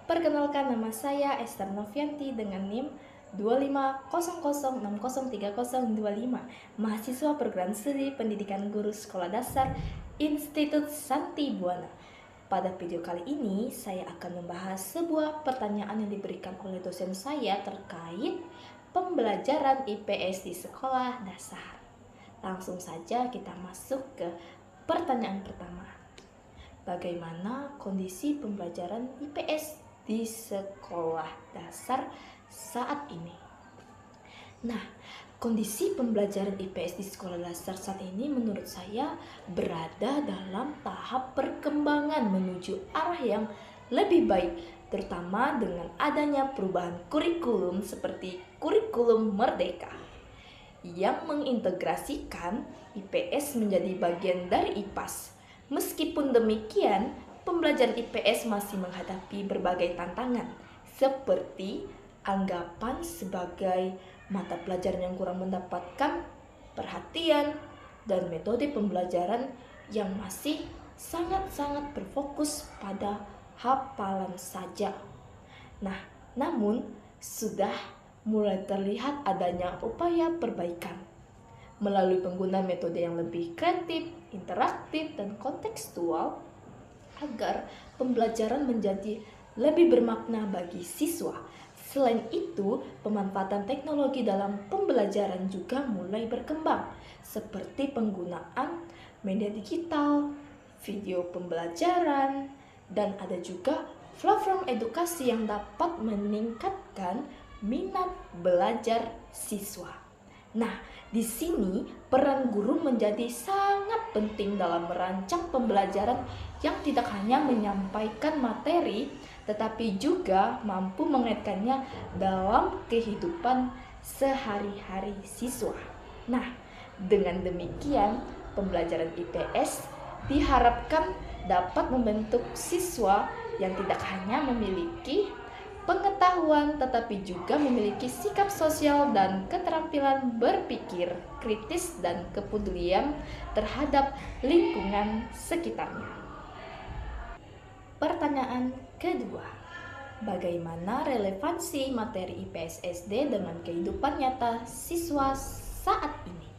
Perkenalkan, nama saya Esther Novianti dengan NIM 2500603025, mahasiswa program studi pendidikan guru sekolah dasar Institut Santi Buana. Pada video kali ini, saya akan membahas sebuah pertanyaan yang diberikan oleh dosen saya terkait pembelajaran IPS di sekolah dasar. Langsung saja kita masuk ke pertanyaan pertama. Bagaimana kondisi pembelajaran IPS di sekolah dasar saat ini? Nah, kondisi pembelajaran IPS di sekolah dasar saat ini menurut saya berada dalam tahap perkembangan menuju arah yang lebih baik, terutama dengan adanya perubahan kurikulum seperti kurikulum Merdeka yang mengintegrasikan IPS menjadi bagian dari IPAS. Meskipun demikian, pembelajaran IPS masih menghadapi berbagai tantangan, seperti anggapan sebagai mata pelajaran yang kurang mendapatkan perhatian dan metode pembelajaran yang masih sangat-sangat berfokus pada hafalan saja. Nah, namun sudah mulai terlihat adanya upaya perbaikan melalui penggunaan metode yang lebih kreatif, interaktif, dan kontekstual agar pembelajaran menjadi lebih bermakna bagi siswa. Selain itu, pemanfaatan teknologi dalam pembelajaran juga mulai berkembang, seperti penggunaan media digital, video pembelajaran, dan ada juga platform edukasi yang dapat meningkatkan minat belajar siswa. Nah, di sini peran guru menjadi sangat penting dalam merancang pembelajaran yang tidak hanya menyampaikan materi, tetapi juga mampu mengaitkannya dalam kehidupan sehari-hari siswa. Nah, dengan demikian, pembelajaran IPS diharapkan dapat membentuk siswa yang tidak hanya memiliki pengetahuan tetapi juga memiliki sikap sosial dan keterampilan berpikir kritis dan kepedulian terhadap lingkungan sekitarnya. Pertanyaan kedua, bagaimana relevansi materi IPS SD dengan kehidupan nyata siswa saat ini?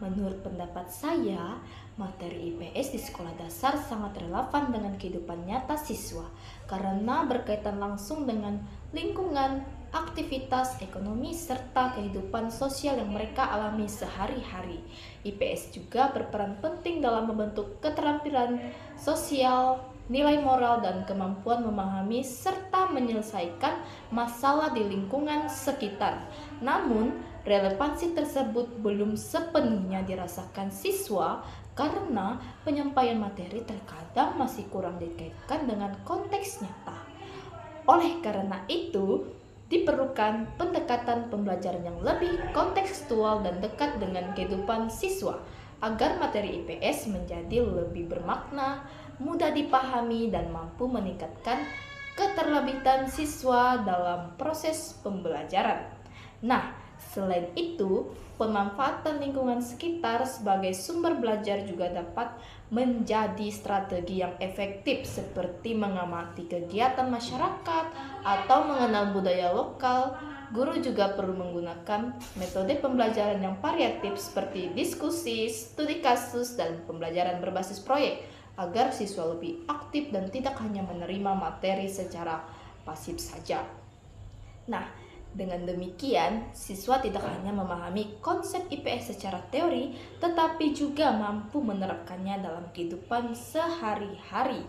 Menurut pendapat saya, materi IPS di sekolah dasar sangat relevan dengan kehidupan nyata siswa karena berkaitan langsung dengan lingkungan, aktivitas ekonomi, serta kehidupan sosial yang mereka alami sehari-hari. IPS juga berperan penting dalam membentuk keterampilan sosial, nilai moral, dan kemampuan memahami serta menyelesaikan masalah di lingkungan sekitar. Namun, relevansi tersebut belum sepenuhnya dirasakan siswa karena penyampaian materi terkadang masih kurang dikaitkan dengan konteks nyata. Oleh karena itu, diperlukan pendekatan pembelajaran yang lebih kontekstual dan dekat dengan kehidupan siswa agar materi IPS menjadi lebih bermakna, mudah dipahami, dan mampu meningkatkan keterlibatan siswa dalam proses pembelajaran. Nah, selain itu, pemanfaatan lingkungan sekitar sebagai sumber belajar juga dapat menjadi strategi yang efektif seperti mengamati kegiatan masyarakat atau mengenal budaya lokal. Guru juga perlu menggunakan metode pembelajaran yang variatif seperti diskusi, studi kasus, dan pembelajaran berbasis proyek agar siswa lebih aktif dan tidak hanya menerima materi secara pasif saja. Nah, dengan demikian, siswa tidak hanya memahami konsep IPS secara teori, tetapi juga mampu menerapkannya dalam kehidupan sehari-hari.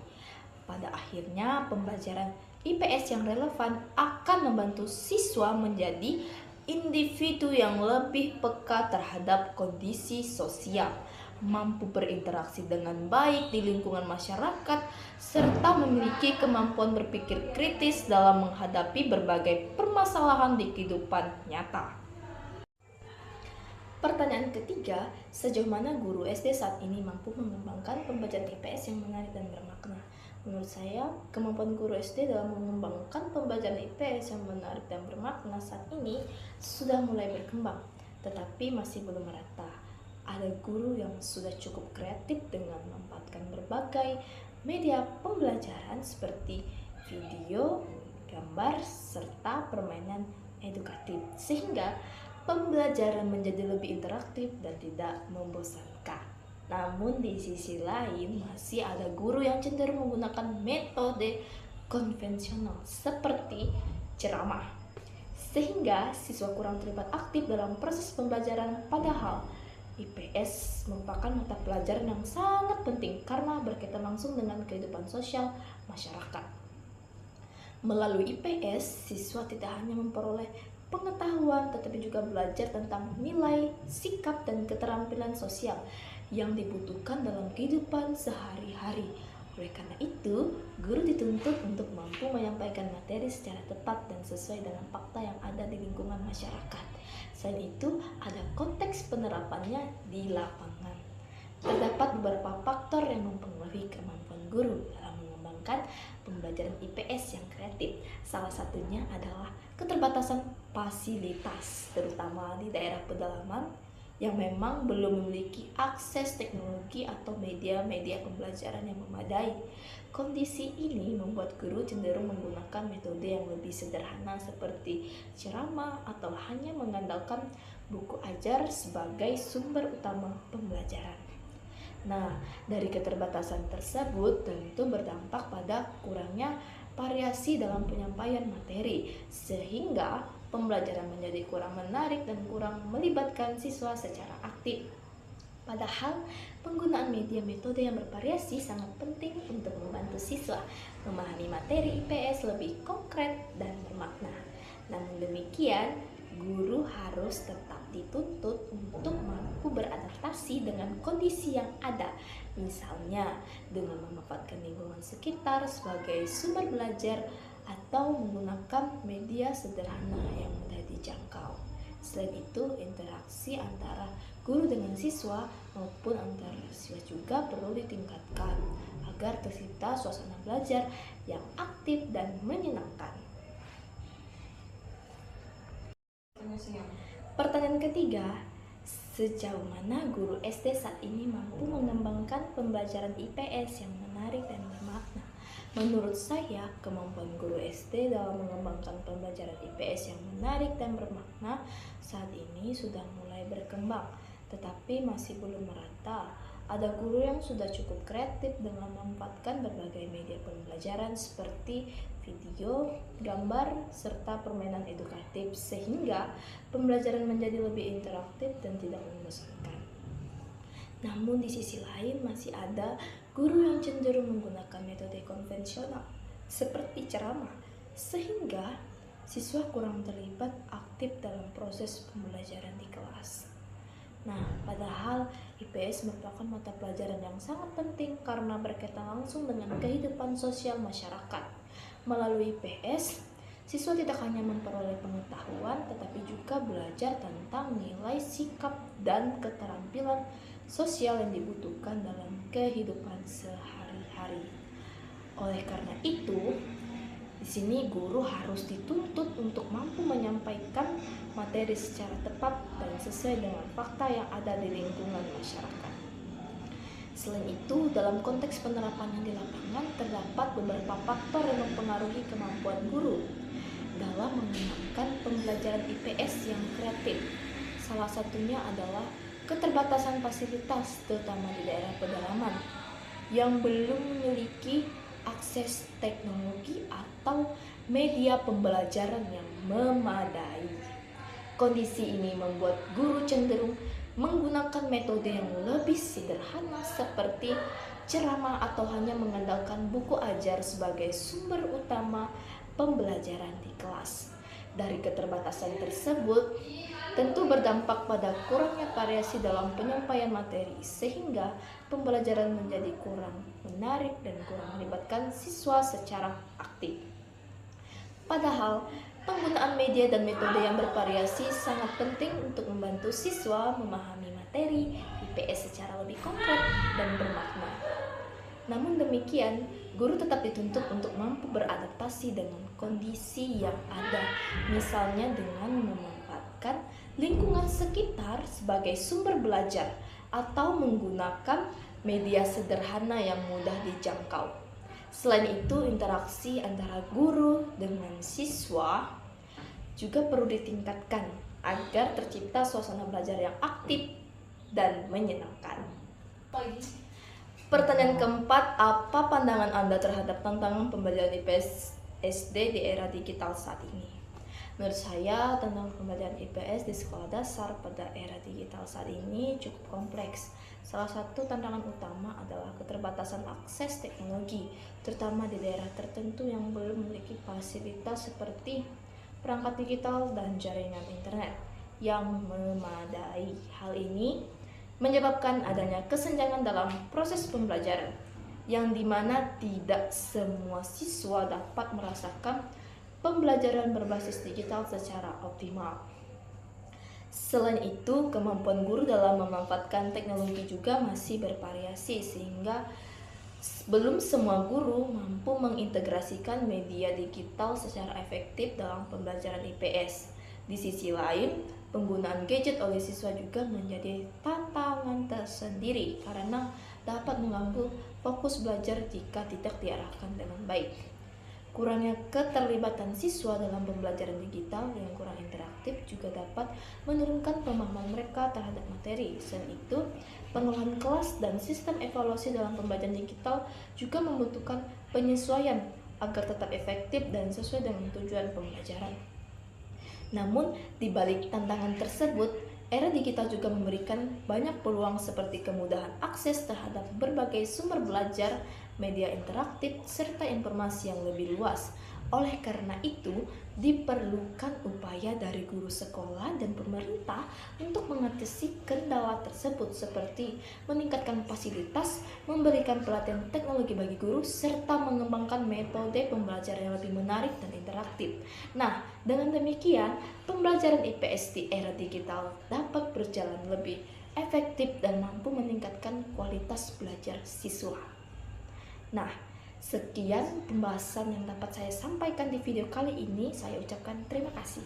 Pada akhirnya, pembelajaran IPS yang relevan akan membantu siswa menjadi individu yang lebih peka terhadap kondisi sosial, mampu berinteraksi dengan baik di lingkungan masyarakat, serta memiliki kemampuan berpikir kritis dalam menghadapi berbagai permasalahan di kehidupan nyata. Pertanyaan ketiga, sejauh mana guru SD saat ini mampu mengembangkan pembelajaran IPS yang menarik dan bermakna? Menurut saya, kemampuan guru SD dalam mengembangkan pembelajaran IPS yang menarik dan bermakna saat ini sudah mulai berkembang, tetapi masih belum merata. Ada guru yang sudah cukup kreatif dengan memanfaatkan berbagai media pembelajaran seperti video, gambar, serta permainan edukatif, sehingga pembelajaran menjadi lebih interaktif dan tidak membosankan. Namun di sisi lain masih ada guru yang cenderung menggunakan metode konvensional seperti ceramah, sehingga siswa kurang terlibat aktif dalam proses pembelajaran. Padahal IPS merupakan mata pelajaran yang sangat penting karena berkaitan langsung dengan kehidupan sosial masyarakat. Melalui IPS, siswa tidak hanya memperoleh pengetahuan tetapi juga belajar tentang nilai, sikap, dan keterampilan sosial yang dibutuhkan dalam kehidupan sehari-hari. Oleh karena itu, guru dituntut untuk mampu menyampaikan materi secara tepat dan sesuai dengan fakta yang ada di lingkungan masyarakat. Selain itu, ada konteks penerapannya di lapangan. Terdapat beberapa faktor yang mempengaruhi kemampuan guru dalam mengembangkan pembelajaran IPS yang kreatif. Salah satunya adalah keterbatasan fasilitas, terutama di daerah pedalaman yang memang belum memiliki akses teknologi atau media-media pembelajaran yang memadai. Kondisi ini membuat guru cenderung menggunakan metode yang lebih sederhana seperti ceramah atau hanya mengandalkan buku ajar sebagai sumber utama pembelajaran. Nah, dari keterbatasan tersebut tentu berdampak pada kurangnya variasi dalam penyampaian materi, sehingga pembelajaran menjadi kurang menarik dan kurang melibatkan siswa secara aktif. Padahal, penggunaan media metode yang bervariasi sangat penting untuk membantu siswa memahami materi IPS lebih konkret dan bermakna. Namun demikian, guru harus tetap dituntut untuk mampu beradaptasi dengan kondisi yang ada, misalnya dengan memanfaatkan lingkungan sekitar sebagai sumber belajar atau menggunakan media sederhana yang mudah dijangkau. Selain itu, interaksi antara guru dengan siswa maupun antar siswa juga perlu ditingkatkan agar tercipta suasana belajar yang aktif dan menyenangkan. Pertanyaan ketiga, sejauh mana guru SD saat ini mampu mengembangkan pembelajaran IPS yang menarik dan bermakna? Menurut saya, kemampuan guru SD dalam mengembangkan pembelajaran IPS yang menarik dan bermakna saat ini sudah mulai berkembang, tetapi masih belum merata. Ada guru yang sudah cukup kreatif dengan memanfaatkan berbagai media pembelajaran seperti video, gambar, serta permainan edukatif, sehingga pembelajaran menjadi lebih interaktif dan tidak membosankan. Namun di sisi lain masih ada guru yang cenderung menggunakan metode konvensional seperti ceramah, sehingga siswa kurang terlibat aktif dalam proses pembelajaran di kelas. Nah, padahal IPS merupakan mata pelajaran yang sangat penting karena berkaitan langsung dengan kehidupan sosial masyarakat. Melalui IPS, siswa tidak hanya memperoleh pengetahuan tetapi juga belajar tentang nilai, sikap, dan keterampilan sosial yang dibutuhkan dalam kehidupan sehari-hari. Oleh karena itu, di sini guru harus dituntut untuk mampu menyampaikan materi secara tepat dan sesuai dengan fakta yang ada di lingkungan masyarakat. Selain itu, dalam konteks penerapannya di lapangan terdapat beberapa faktor yang mempengaruhi kemampuan guru dalam mengembangkan pembelajaran IPS yang kreatif. Salah satunya adalah keterbatasan fasilitas, terutama di daerah pedalaman yang belum memiliki akses teknologi atau media pembelajaran yang memadai. Kondisi ini membuat guru cenderung menggunakan metode yang lebih sederhana seperti ceramah atau hanya mengandalkan buku ajar sebagai sumber utama pembelajaran di kelas. Dari keterbatasan tersebut, tentu berdampak pada kurangnya variasi dalam penyampaian materi, sehingga pembelajaran menjadi kurang menarik dan kurang melibatkan siswa secara aktif. Padahal, penggunaan media dan metode yang bervariasi sangat penting untuk membantu siswa memahami materi IPS secara lebih konkret dan bermakna. Namun demikian, guru tetap dituntut untuk mampu beradaptasi dengan kondisi yang ada, misalnya dengan memanfaatkan lingkungan sekitar sebagai sumber belajar atau menggunakan media sederhana yang mudah dijangkau. Selain itu, interaksi antara guru dengan siswa juga perlu ditingkatkan agar tercipta suasana belajar yang aktif dan menyenangkan. Pertanyaan keempat, apa pandangan Anda terhadap tantangan pembelajaran IPS SD di era digital saat ini? Menurut saya, tantangan pembelajaran IPS di sekolah dasar pada era digital saat ini cukup kompleks. Salah satu tantangan utama adalah keterbatasan akses teknologi, terutama di daerah tertentu yang belum memiliki fasilitas seperti perangkat digital dan jaringan internet yang memadai. Hal ini menyebabkan adanya kesenjangan dalam proses pembelajaran, yang dimana tidak semua siswa dapat merasakan pembelajaran berbasis digital secara optimal. Selain itu, kemampuan guru dalam memanfaatkan teknologi juga masih bervariasi, sehingga belum semua guru mampu mengintegrasikan media digital secara efektif dalam pembelajaran IPS. Di sisi lain, penggunaan gadget oleh siswa juga menjadi tantangan tersendiri karena dapat mengganggu fokus belajar jika tidak diarahkan dengan baik. Kurangnya keterlibatan siswa dalam pembelajaran digital yang kurang interaktif juga dapat menurunkan pemahaman mereka terhadap materi. Selain itu, pengolahan kelas dan sistem evaluasi dalam pembelajaran digital juga membutuhkan penyesuaian agar tetap efektif dan sesuai dengan tujuan pembelajaran. Namun, di balik tantangan tersebut, era digital juga memberikan banyak peluang seperti kemudahan akses terhadap berbagai sumber belajar, media interaktif, serta informasi yang lebih luas. Oleh karena itu, diperlukan upaya dari guru sekolah dan pemerintah untuk mengatasi kendala tersebut seperti meningkatkan fasilitas, memberikan pelatihan teknologi bagi guru, serta mengembangkan metode pembelajaran yang lebih menarik dan interaktif. Nah, dengan demikian, pembelajaran IPS di era digital dapat berjalan lebih efektif dan mampu meningkatkan kualitas belajar siswa. Nah, sekian pembahasan yang dapat saya sampaikan di video kali ini. Saya ucapkan terima kasih.